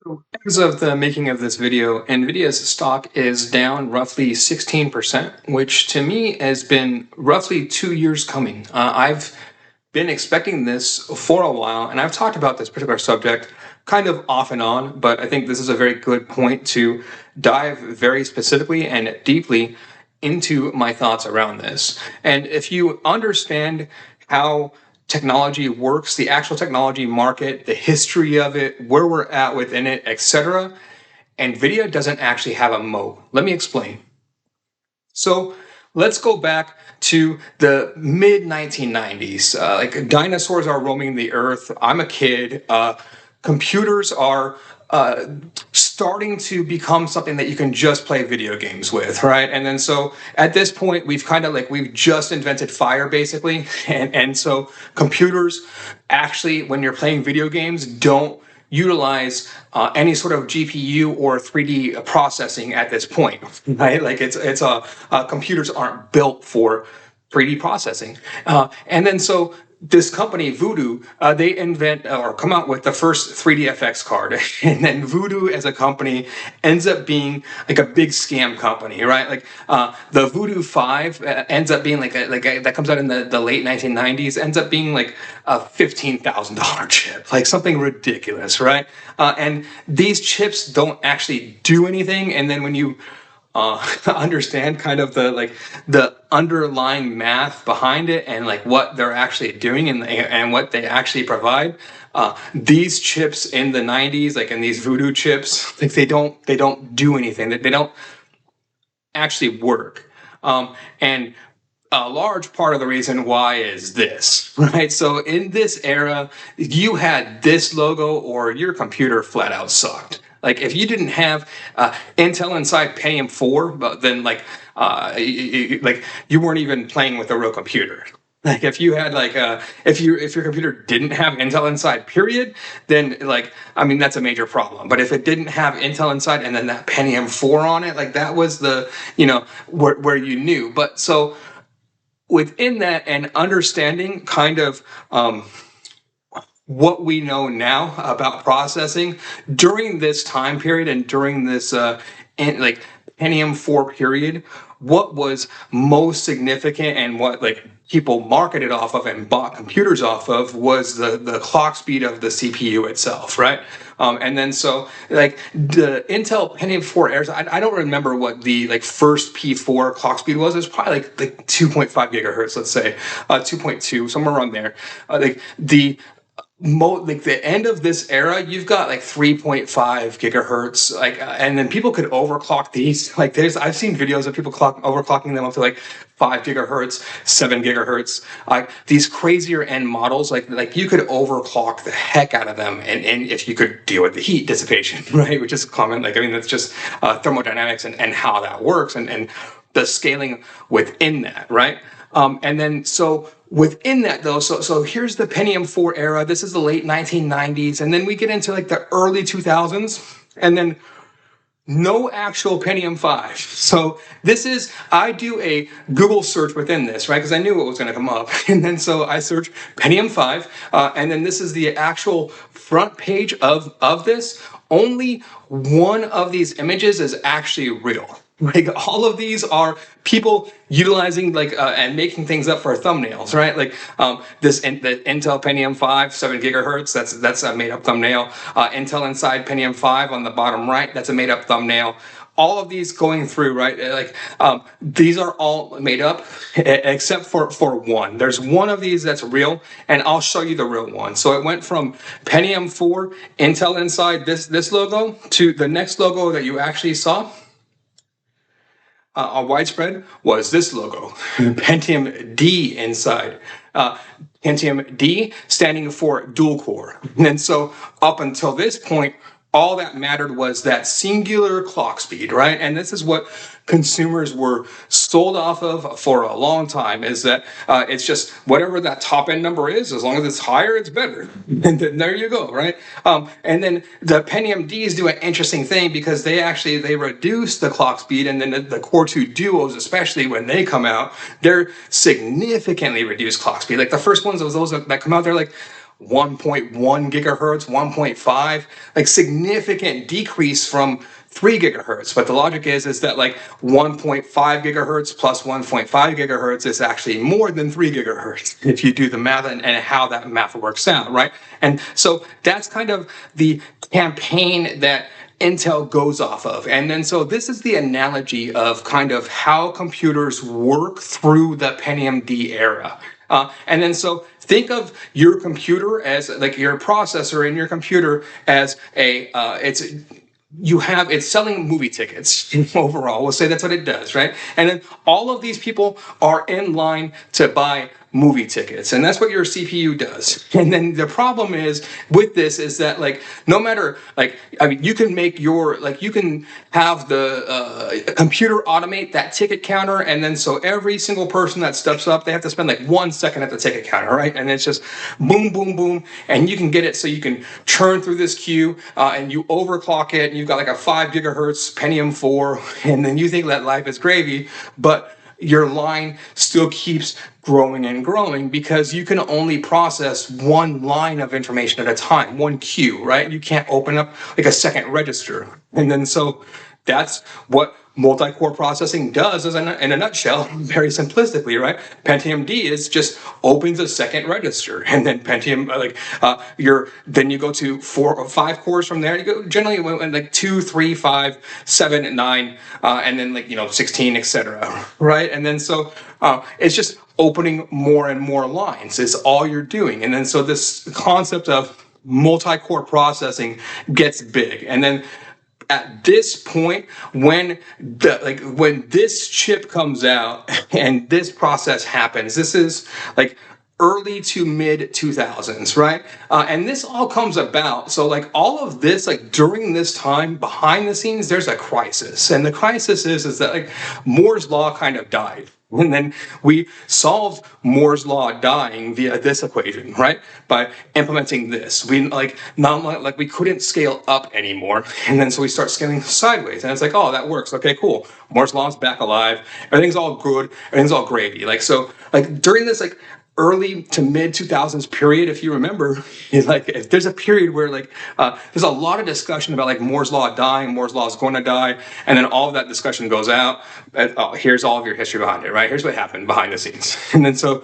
So as of the making of this video, Nvidia's stock is down roughly 16%, which to me has been roughly 2 years coming. I've been expecting this for a while, and I've talked about this particular subject kind of off and on, but I think this is a very good point to dive very specifically and deeply into my thoughts around this. And if you understand how technology works, the actual technology market, the history of it, where we're at within it, etc., Nvidia doesn't actually have a moat. Let me explain. So let's go back to the mid 1990s. Like dinosaurs are roaming the earth. I'm a kid. Computers are starting to become something that you can just play video games with, right? And then so at this point, we've just invented fire basically, and so computers actually, when you're playing video games, don't utilize any sort of GPU or 3D processing at this point, right? Like computers aren't built for 3D processing, and then so this company Voodoo, they invent or come out with the first 3D FX card, and then Voodoo as a company ends up being like a big scam company, right? Like the Voodoo 5 ends up being that comes out in the late 1990s, ends up being like a $15,000 chip, like something ridiculous, right? And these chips don't actually do anything, and then when you understand kind of the underlying math behind it and like what they're actually doing and what they actually provide. These chips in the 90s, like in these Voodoo chips, like they don't do anything. They don't actually work. And a large part of the reason why is this, right? So in this era, you had this logo or your computer flat out sucked. Like if you didn't have Intel inside Pentium 4, but then you weren't even playing with a real computer. Like if you had if your computer didn't have Intel inside, period, then that's a major problem. But if it didn't have Intel inside and then that Pentium 4 on it, like that was the where you knew. But so within that and understanding kind of what we know now about processing during this time period and during this Pentium 4 period, what was most significant and what people marketed off of and bought computers off of was the clock speed of the CPU itself, right? And then so the Intel Pentium 4 Airs, I don't remember what the first P4 clock speed was. It was probably like 2.5 gigahertz, let's say, 2.2, somewhere around there. The end of this era, you've got 3.5 gigahertz, and then people could overclock these. I've seen videos of people overclocking them up to 5 gigahertz, 7 gigahertz. These crazier end models, you could overclock the heck out of them, and if you could deal with the heat dissipation, right, which is common. That's just thermodynamics and how that works, and the scaling within that, right? And then so within that though, so here's the Pentium 4 era. This is the late 1990s, and then we get into the early 2000s, and then no actual Pentium 5. So I do a Google search within this, right? Because I knew what was going to come up. And then so I search Pentium 5, and then this is the actual front page of this. Only one of these images is actually real. All of these are people utilizing and making things up for thumbnails, right? The Intel Pentium 5, 7 gigahertz. That's a made up thumbnail. Intel Inside Pentium 5 on the bottom right. That's a made up thumbnail. All of these going through, right? These are all made up except for one. There's one of these that's real, and I'll show you the real one. So it went from Pentium 4, Intel Inside this logo to the next logo that you actually saw. Widespread was this logo, Pentium D inside. Pentium D standing for dual core. And so up until this point, all that mattered was that singular clock speed, right? And this is what consumers were sold off of for a long time, is that it's just whatever that top end number is, as long as it's higher, it's better. And then there you go, right? And then the Pentium Ds do an interesting thing because they reduce the clock speed, and then the Core 2 Duos, especially when they come out, they're significantly reduced clock speed. The first ones of those that come out, they're 1.1 gigahertz, 1.5, like significant decrease from 3 gigahertz. But the logic is that like 1.5 gigahertz plus 1.5 gigahertz is actually more than 3 gigahertz if you do the math and how that math works out, right? And so that's kind of the campaign that Intel goes off of. And then so this is the analogy of kind of how computers work through the Pentium D era. And then so think of your computer as like your processor in your computer as it's selling movie tickets overall. We'll say that's what it does, right? And then all of these people are in line to buy movie tickets, and that's what your CPU does. And then the problem is with this is that like no matter like I mean you can make your like you can have the computer automate that ticket counter, and then so every single person that steps up they have to spend like 1 second at the ticket counter, right? And it's just boom boom boom, and you can get it so you can churn through this queue and you overclock it, and you've got like a 5 gigahertz Pentium 4, and then you think that life is gravy, but your line still keeps growing and growing because you can only process one line of information at a time, one queue, right? You can't open up like a second register. And then so that's what multi-core processing does is in a nutshell, very simplistically, right? Pentium D is just opens a second register, and then Pentium then you go to 4 or 5 cores from there. You go generally like 2, 3, 5, 7, and 9, and then like 16, etc. Right? And then so it's just opening more and more lines is all you're doing, and then so this concept of multi-core processing gets big, and then at this point, when this chip comes out and this process happens, this is like early to mid 2000s, right? And this all comes about. So like all of this, like during this time behind the scenes, there's a crisis. And the crisis is that like Moore's law kind of died. And then we solved Moore's law dying via this equation, right? By implementing this. We we couldn't scale up anymore. And then so we start scaling sideways. And it's like, oh, that works. Okay, cool. Moore's law is back alive. Everything's all good. Everything's all gravy. Like so like during this like early to mid 2000s period, if you remember, if there's a period where there's a lot of discussion about like Moore's law dying, Moore's law is going to die, and then all of that discussion goes out. Here's all of your history behind it, right? Here's what happened behind the scenes, and then so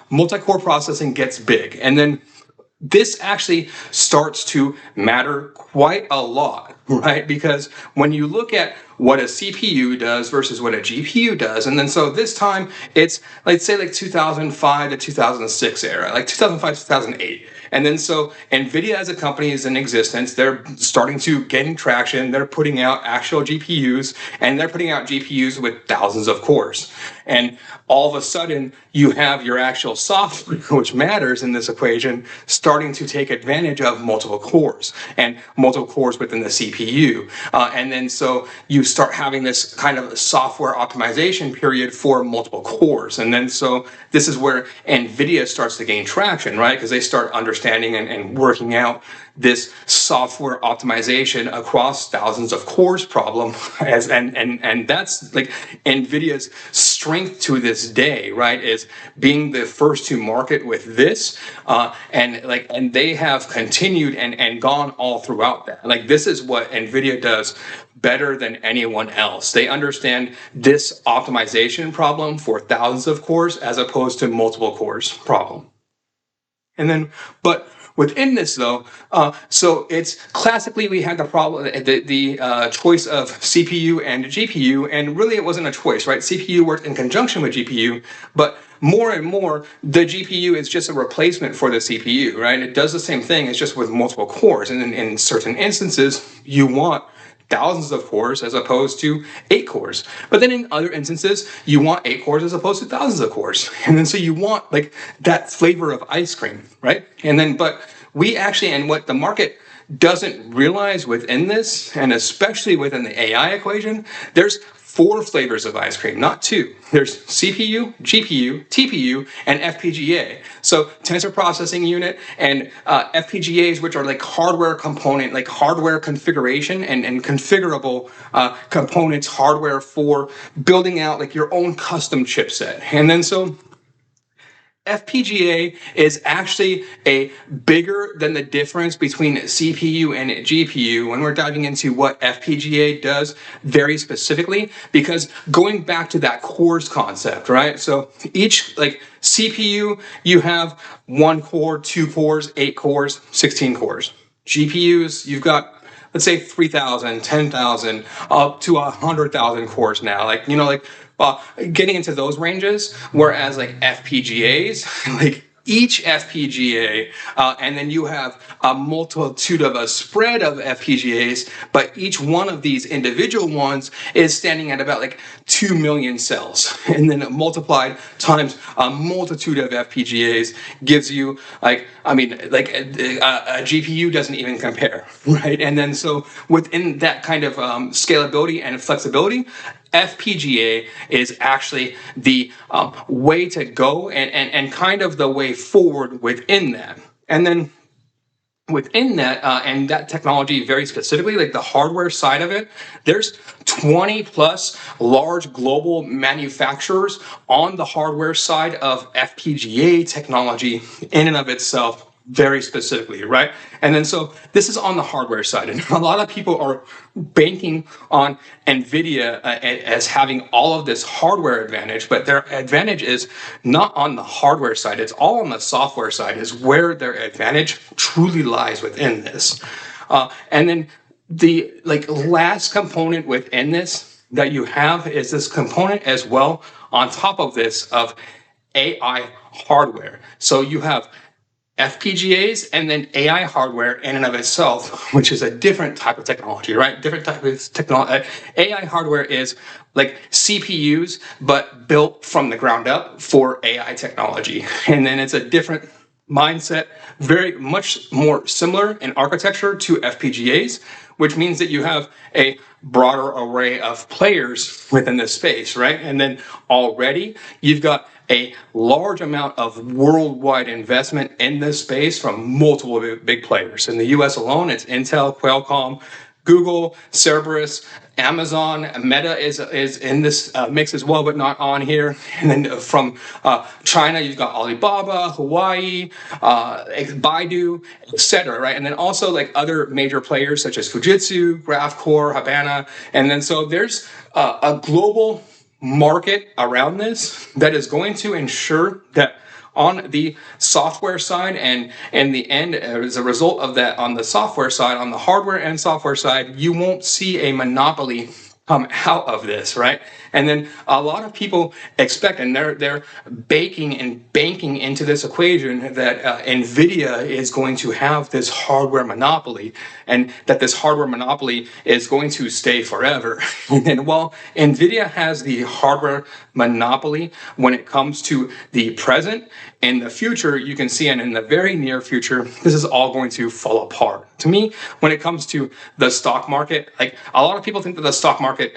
multi-core processing gets big, and then this actually starts to matter quite a lot, right? Because when you look at what a CPU does versus what a GPU does, and then so this time it's let's say like 2005 to 2006 era, like 2005 2008. And then so Nvidia as a company is in existence. They're starting to gain traction. They're putting out actual GPUs, and they're putting out GPUs with thousands of cores. And all of a sudden, you have your actual software, which matters in this equation, starting to take advantage of multiple cores and multiple cores within the CPU. And then so you start having this kind of software optimization period for multiple cores. And then so this is where Nvidia starts to gain traction, right? Because they start understanding and working out this software optimization across thousands of cores problem, and that's like Nvidia's strength to this day, right? Is being the first to market with this, and they have continued and gone all throughout that. Like this is what Nvidia does better than anyone else. They understand this optimization problem for thousands of cores as opposed to multiple cores problem. And then, but within this, though, so it's classically we had the problem, the choice of CPU and GPU, and really it wasn't a choice, right? CPU worked in conjunction with GPU, but more and more the GPU is just a replacement for the CPU, right? It does the same thing, it's just with multiple cores, and in certain instances, you want thousands of cores as opposed to 8 cores. But then in other instances, you want 8 cores as opposed to thousands of cores. And then so you want like that flavor of ice cream, right? And then, but we actually, and what the market doesn't realize within this, and especially within the AI equation, there's 4 flavors of ice cream, not 2. There's CPU, GPU, TPU, and FPGA. So tensor processing unit and FPGAs, which are like hardware component, like hardware configuration and configurable components, hardware for building out like your own custom chipset. And then so FPGA is actually a bigger than the difference between CPU and GPU when we're diving into what FPGA does very specifically, because going back to that cores concept, right? So each like CPU, you have 1 core, 2 cores, 8 cores, 16 cores. GPUs, you've got, let's say 3,000, 10,000, up to 100,000 cores now. Like, you know, like getting into those ranges, whereas like FPGAs, like each FPGA, and then you have a multitude of a spread of FPGAs, but each one of these individual ones is standing at about like 2 million cells. And then multiplied times a multitude of FPGAs gives you like, I mean, like a GPU doesn't even compare, right? And then so within that kind of scalability and flexibility, FPGA is actually the way to go and kind of the way forward within that. And then within that, and that technology very specifically, like the hardware side of it, there's 20 plus large global manufacturers on the hardware side of FPGA technology in and of itself, very specifically, right? And then so this is on the hardware side, and a lot of people are banking on Nvidia as having all of this hardware advantage, but their advantage is not on the hardware side, it's all on the software side is where their advantage truly lies within this. And then the like last component within this that you have is this component as well on top of this of AI hardware. So you have FPGAs and then AI hardware in and of itself, which is a different type of technology, right? Different type of technology. AI hardware is like CPUs, but built from the ground up for AI technology. And then it's a different mindset, very much more similar in architecture to FPGAs, which means that you have a broader array of players within this space, right? And then already you've got a large amount of worldwide investment in this space from multiple big players. In the US alone, it's Intel, Qualcomm, Google, Cerberus, Amazon, Meta is in this mix as well, but not on here. And then from China, you've got Alibaba, Hawaii, Baidu, etc. Right? And then also like other major players such as Fujitsu, Graphcore, Habana. And then so there's a global market around this that is going to ensure that on the software side and in the end, as a result of that, on the software side, on the hardware and software side, you won't see a monopoly come out of this, right? And then a lot of people expect, and they're baking and banking into this equation that Nvidia is going to have this hardware monopoly, and that this hardware monopoly is going to stay forever. And while Nvidia has the hardware monopoly when it comes to the present, in the future, you can see, and in the very near future, this is all going to fall apart. To me, when it comes to the stock market, like a lot of people think that the stock market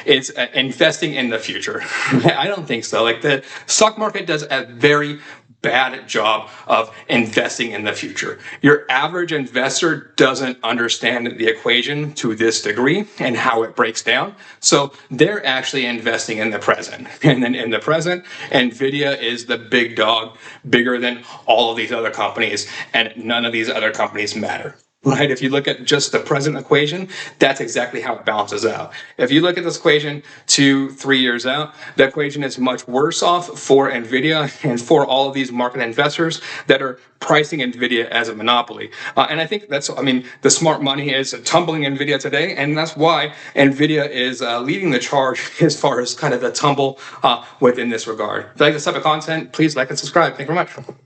is investing in the future. I don't think so. Like the stock market does a very bad job of investing in the future. Your average investor doesn't understand the equation to this degree and how it breaks down. So they're actually investing in the present. And then in the present, Nvidia is the big dog, bigger than all of these other companies, and none of these other companies matter. Right? If you look at just the present equation, that's exactly how it balances out. If you look at this equation 2-3 years out, the equation is much worse off for Nvidia and for all of these market investors that are pricing Nvidia as a monopoly. And I think that's, I mean, the smart money is tumbling Nvidia today, and that's why Nvidia is leading the charge as far as kind of the tumble within this regard. If you like this type of content, please like and subscribe. Thank you very much.